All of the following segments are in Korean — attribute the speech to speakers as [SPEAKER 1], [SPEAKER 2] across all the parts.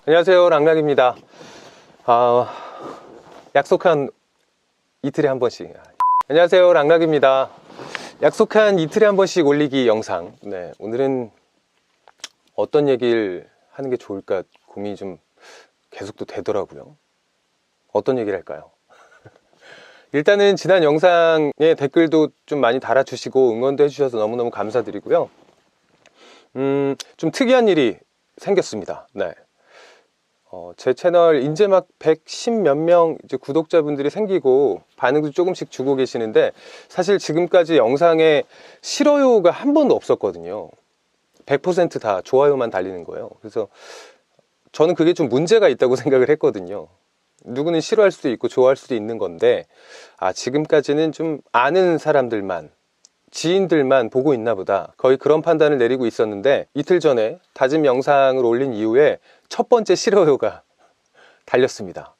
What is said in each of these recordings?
[SPEAKER 1] 안녕하세요, 랑락입니다. 약속한 이틀에 한 번씩. 안녕하세요, 랑락입니다. 약속한 이틀에 한 번씩 올리기 영상. 네, 오늘은 어떤 얘기를 하는 게 좋을까 고민이 좀 계속 또 되더라고요. 어떤 얘기를 할까요? 일단은 지난 영상에 댓글도 좀 많이 달아주시고 응원도 해주셔서 너무너무 감사드리고요. 좀 특이한 일이 생겼습니다. 네. 제 채널 이제 막 110 몇 명 이제 구독자분들이 생기고 반응도 조금씩 주고 계시는데, 사실 지금까지 영상에 싫어요가 한 번도 없었거든요. 100% 다 좋아요만 달리는 거예요. 그래서 저는 그게 좀 문제가 있다고 생각을 했거든요. 누구는 싫어할 수도 있고 좋아할 수도 있는 건데, 지금까지는 좀 아는 사람들만, 지인들만 보고 있나 보다, 거의 그런 판단을 내리고 있었는데, 이틀 전에 다짐 영상을 올린 이후에 첫 번째 싫어요가 달렸습니다.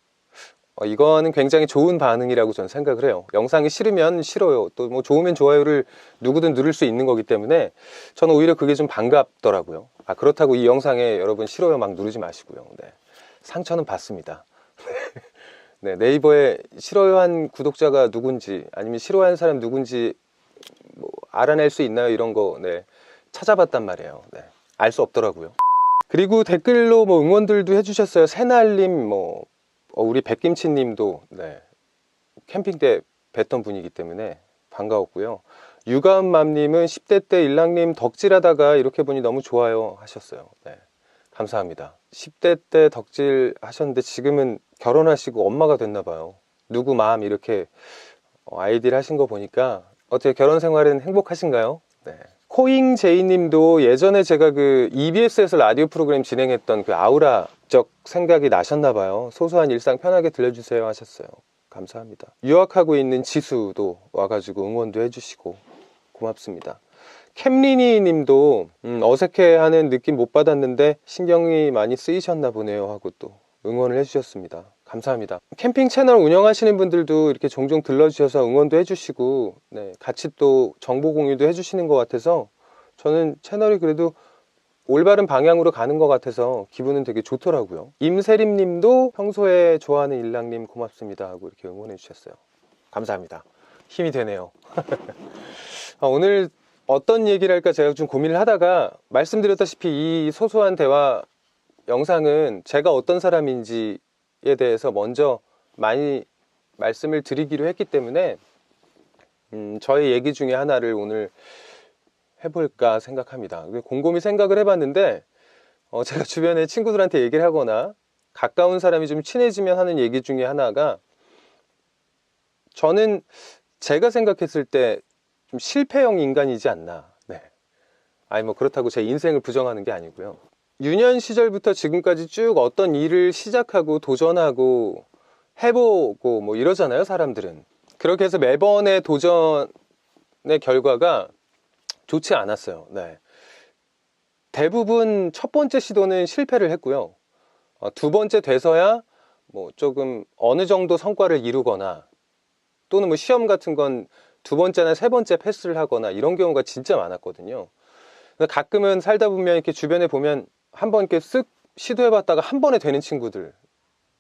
[SPEAKER 1] 이거는 굉장히 좋은 반응이라고 저는 생각을 해요. 영상이 싫으면 싫어요, 또 뭐 좋으면 좋아요를 누구든 누를 수 있는 거기 때문에 저는 오히려 그게 좀 반갑더라고요. 그렇다고 이 영상에 여러분 싫어요 막 누르지 마시고요. 네. 상처는 받습니다. 네, 네이버에 싫어요한 구독자가 누군지, 아니면 싫어하는 사람 누군지 뭐 알아낼 수 있나요? 이런 거 네, 찾아봤단 말이에요. 네, 알 수 없더라고요. 그리고 댓글로 뭐 응원들도 해주셨어요. 새날님, 뭐 우리 백김치님도 네, 캠핑 때 뵀던 분이기 때문에 반가웠고요. 유가음맘님은 10대 때 일랑님 덕질하다가 이렇게 보니 너무 좋아요 하셨어요. 네, 감사합니다. 10대 때 덕질 하셨는데 지금은 결혼하시고 엄마가 됐나 봐요. 누구 마음 이렇게 아이디를 하신 거 보니까 어떻게 결혼 생활은 행복하신가요? 네. 코잉제이님도 예전에 제가 그 EBS에서 라디오 프로그램 진행했던 그 아우라적 생각이 나셨나 봐요. 소소한 일상 편하게 들려주세요 하셨어요. 감사합니다. 유학하고 있는 지수도 와가지고 응원도 해주시고 고맙습니다. 캠리니 님도 어색해하는 느낌 못 받았는데 신경이 많이 쓰이셨나 보네요 하고 또 응원을 해주셨습니다. 감사합니다. 캠핑 채널 운영하시는 분들도 이렇게 종종 들러주셔서 응원도 해주시고 네, 같이 또 정보 공유도 해주시는 것 같아서 저는 채널이 그래도 올바른 방향으로 가는 것 같아서 기분은 되게 좋더라고요. 임세림 님도 평소에 좋아하는 일랑님 고맙습니다 하고 이렇게 응원해 주셨어요. 감사합니다. 힘이 되네요. 오늘 어떤 얘기를 할까 제가 좀 고민을 하다가, 말씀드렸다시피 이 소소한 대화 영상은 제가 어떤 사람인지에 대해서 먼저 많이 말씀을 드리기로 했기 때문에 저의 얘기 중에 하나를 오늘 해볼까 생각합니다. 곰곰이 생각을 해봤는데 제가 주변에 친구들한테 얘기를 하거나 가까운 사람이 좀 친해지면 하는 얘기 중에 하나가, 저는 제가 생각했을 때 좀 실패형 인간이지 않나. 네. 아니 뭐 그렇다고 제 인생을 부정하는 게 아니고요. 유년 시절부터 지금까지 쭉 어떤 일을 시작하고 도전하고 해보고 뭐 이러잖아요, 사람들은. 그렇게 해서 매번의 도전의 결과가 좋지 않았어요. 네. 대부분 첫 번째 시도는 실패를 했고요. 두 번째 돼서야 뭐 조금 어느 정도 성과를 이루거나, 또는 뭐 시험 같은 건 두 번째나 세 번째 패스를 하거나 이런 경우가 진짜 많았거든요. 가끔은 살다 보면 이렇게 주변에 보면 한번 이렇게 쓱 시도해봤다가 한 번에 되는 친구들,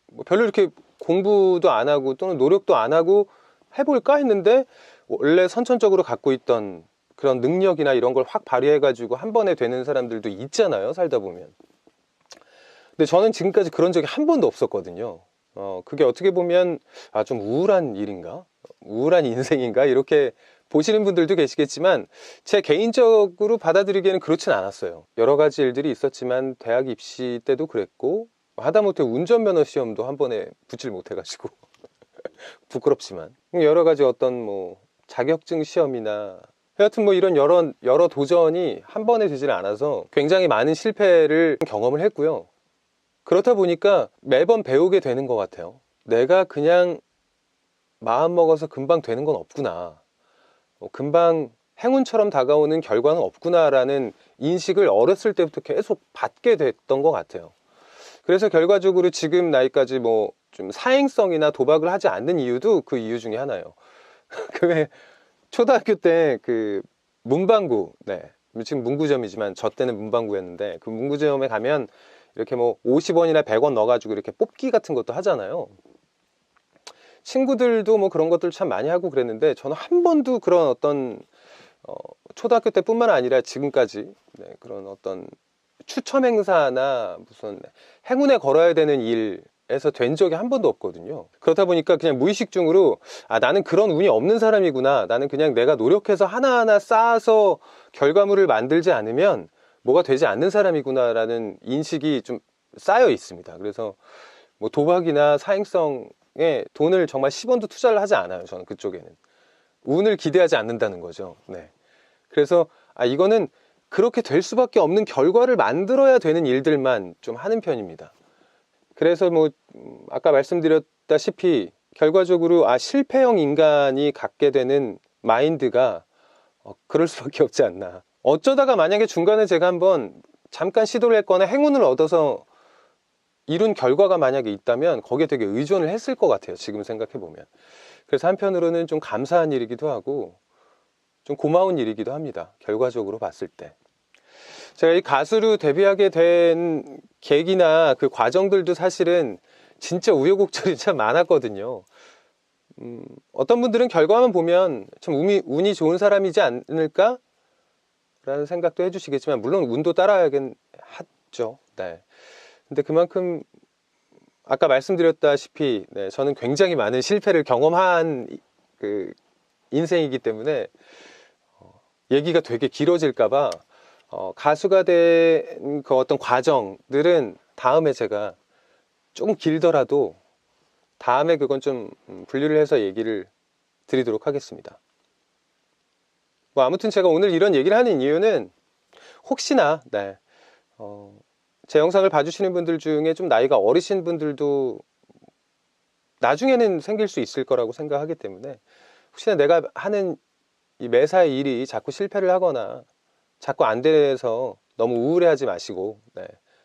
[SPEAKER 1] 뭐 별로 이렇게 공부도 안 하고 또는 노력도 안 하고 해볼까 했는데 원래 선천적으로 갖고 있던 그런 능력이나 이런 걸 확 발휘해가지고 한 번에 되는 사람들도 있잖아요, 살다 보면. 근데 저는 지금까지 그런 적이 한 번도 없었거든요. 그게 어떻게 보면 좀 우울한 일인가? 우울한 인생인가? 이렇게 보시는 분들도 계시겠지만 제 개인적으로 받아들이기에는 그렇진 않았어요. 여러 가지 일들이 있었지만 대학 입시 때도 그랬고, 하다못해 운전면허 시험도 한 번에 붙질 못해가지고 부끄럽지만 여러 가지 어떤 뭐 자격증 시험이나 하여튼 뭐 이런 여러 도전이 한 번에 되질 않아서 굉장히 많은 실패를 경험을 했고요. 그렇다 보니까 매번 배우게 되는 것 같아요. 내가 그냥 마음 먹어서 금방 되는 건 없구나, 금방 행운처럼 다가오는 결과는 없구나라는 인식을 어렸을 때부터 계속 받게 됐던 것 같아요. 그래서 결과적으로 지금 나이까지 뭐 좀 사행성이나 도박을 하지 않는 이유도 그 이유 중에 하나예요. 그 초등학교 때 그 문방구, 네, 지금 문구점이지만 저 때는 문방구였는데, 그 문구점에 가면 이렇게 뭐 50원이나 100원 넣어가지고 이렇게 뽑기 같은 것도 하잖아요. 친구들도 뭐 그런 것들 참 많이 하고 그랬는데 저는 한 번도 그런 어떤 초등학교 때뿐만 아니라 지금까지 그런 어떤 추첨 행사나 무슨 행운에 걸어야 되는 일에서 된 적이 한 번도 없거든요. 그렇다 보니까 그냥 무의식 중으로 나는 그런 운이 없는 사람이구나, 나는 그냥 내가 노력해서 하나하나 쌓아서 결과물을 만들지 않으면 뭐가 되지 않는 사람이구나 라는 인식이 좀 쌓여 있습니다. 그래서 뭐 도박이나 사행성에 돈을 정말 10원도 투자를 하지 않아요. 저는 그쪽에는 운을 기대하지 않는다는 거죠. 네. 그래서 이거는 그렇게 될 수밖에 없는 결과를 만들어야 되는 일들만 좀 하는 편입니다. 그래서 뭐 아까 말씀드렸다시피 결과적으로 실패형 인간이 갖게 되는 마인드가 그럴 수밖에 없지 않나. 어쩌다가 만약에 중간에 제가 한번 잠깐 시도를 했거나 행운을 얻어서 이룬 결과가 만약에 있다면 거기에 되게 의존을 했을 것 같아요. 지금 생각해보면. 그래서 한편으로는 좀 감사한 일이기도 하고 좀 고마운 일이기도 합니다. 결과적으로 봤을 때. 제가 이 가수로 데뷔하게 된 계기나 그 과정들도 사실은 진짜 우여곡절이 참 많았거든요. 어떤 분들은 결과만 보면 참 운이 좋은 사람이지 않을까? 라는 생각도 해주시겠지만, 물론 운도 따라야긴 하죠. 네. 근데 그만큼 아까 말씀드렸다시피 저는 굉장히 많은 실패를 경험한 그 인생이기 때문에 얘기가 되게 길어질까봐 가수가 된 그 어떤 과정들은 다음에 제가 조금 길더라도 다음에 그건 좀 분류를 해서 얘기를 드리도록 하겠습니다. 뭐 아무튼 제가 오늘 이런 얘기를 하는 이유는 혹시나 제 영상을 봐주시는 분들 중에 좀 나이가 어리신 분들도 나중에는 생길 수 있을 거라고 생각하기 때문에 혹시나 내가 하는 이 매사의 일이 자꾸 실패를 하거나 자꾸 안 돼서 너무 우울해하지 마시고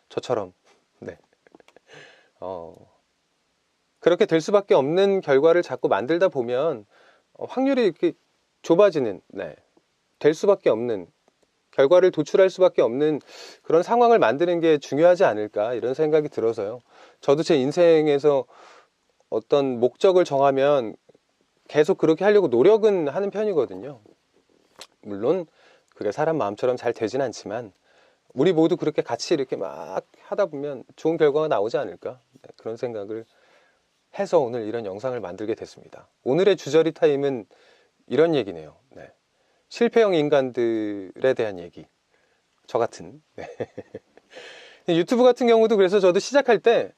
[SPEAKER 1] 저처럼 그렇게 될 수밖에 없는 결과를 자꾸 만들다 보면 확률이 이렇게 좁아지는 될 수밖에 없는 결과를 도출할 수밖에 없는 그런 상황을 만드는 게 중요하지 않을까 이런 생각이 들어서요. 저도 제 인생에서 어떤 목적을 정하면 계속 그렇게 하려고 노력은 하는 편이거든요. 물론 그게 사람 마음처럼 잘 되진 않지만 우리 모두 그렇게 같이 이렇게 막 하다 보면 좋은 결과가 나오지 않을까 그런 생각을 해서 오늘 이런 영상을 만들게 됐습니다. 오늘의 주저리 타임은 이런 얘기네요. 실패형 인간들에 대한 얘기. 저 같은. 유튜브 같은 경우도 그래서 저도 시작할 때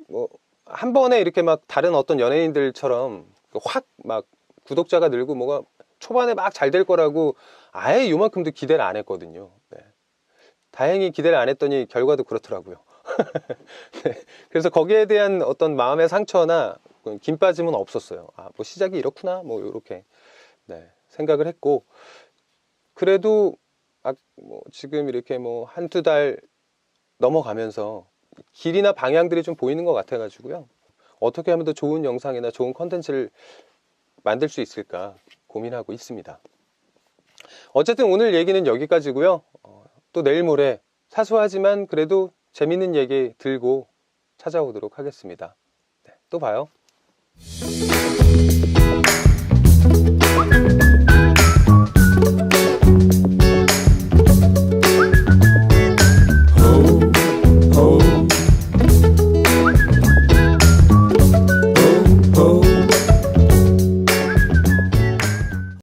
[SPEAKER 1] 뭐 한 번에 이렇게 막 다른 어떤 연예인들처럼 확 막 구독자가 늘고 뭐가 초반에 막 잘 될 거라고 아예 요만큼도 기대를 안 했거든요. 다행히 기대를 안 했더니 결과도 그렇더라고요. 그래서 거기에 대한 어떤 마음의 상처나 김 빠짐은 없었어요. 뭐 시작이 이렇구나 뭐 이렇게 생각을 했고, 그래도 뭐 지금 이렇게 뭐 한두 달 넘어가면서 길이나 방향들이 좀 보이는 것 같아 가지고요, 어떻게 하면 더 좋은 영상이나 좋은 컨텐츠를 만들 수 있을까 고민하고 있습니다. 어쨌든 오늘 얘기는 여기까지고요. 또 내일 모레 사소하지만 그래도 재밌는 얘기 들고 찾아오도록 하겠습니다. 또 봐요.